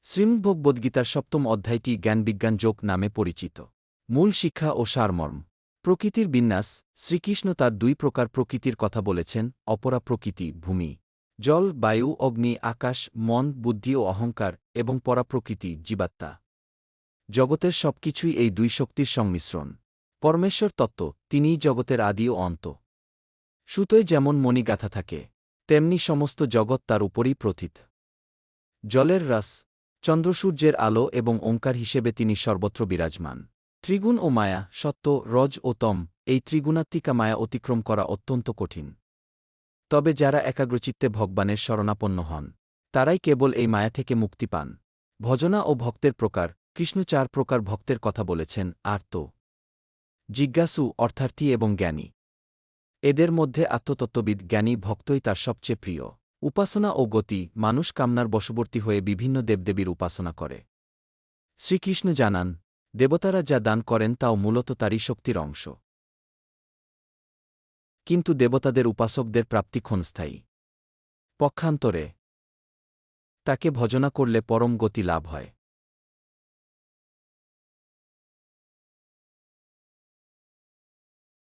শ্রীমদ্ভগবদ্গীতার সপ্তম অধ্যায়টি জ্ঞানবিজ্ঞান যোগ নামে পরিচিত। মূল শিক্ষা ও সারমর্ম। প্রকৃতির বিন্যাস। শ্রীকৃষ্ণ তার দুই প্রকার প্রকৃতির কথা বলেছেন, অপরা প্রকৃতি ভূমি, জল, বায়ু, অগ্নি, আকাশ, মন, বুদ্ধি ও অহংকার, এবং পরা প্রকৃতি জীবাত্মা। জগতের সবকিছুই এই দুই শক্তির সংমিশ্রণ। পরমেশ্বর তত্ত্ব, তিনিই জগতের আদি ও অন্ত। সুতোয় যেমন মণি গাঁথা থাকে, তেমনি সমস্ত জগৎ তার উপরই প্রথিত। জলের রস, চন্দ্রসূর্যের আলো এবং ওঙ্কার হিসেবে তিনি সর্বত্র বিরাজমান। ত্রিগুণ ও মায়া, সত্ত্ব, রজ ও তম, এই ত্রিগুণাত্মিকা মায়া অতিক্রম করা অত্যন্ত কঠিন। তবে যারা একাগ্রচিত্তে ভগবানের শরণাপন্ন হন, তারাই কেবল এই মায়া থেকে মুক্তি পান। ভজনা ও ভক্তের প্রকার। কৃষ্ণ চার প্রকার ভক্তের কথা বলেছেন, আর্ত, জিজ্ঞাসু, অর্থার্থী এবং জ্ঞানী। এদের মধ্যে আত্মতত্ত্ববিদ জ্ঞানী ভক্তই তার সবচেয়ে প্রিয়। উপাসনা ও গতি। মানুষ কামনার বশবর্তী হয়ে বিভিন্ন দেবদেবীর উপাসনা করে। শ্রীকৃষ্ণ জানান, দেবতারা যা দান করেন তাও মূলত তারই শক্তির অংশ। কিন্তু দেবতাদের উপাসকদের প্রাপ্তি ক্ষণস্থায়ী। পক্ষান্তরে তাকে ভজনা করলে পরম গতি লাভ হয়।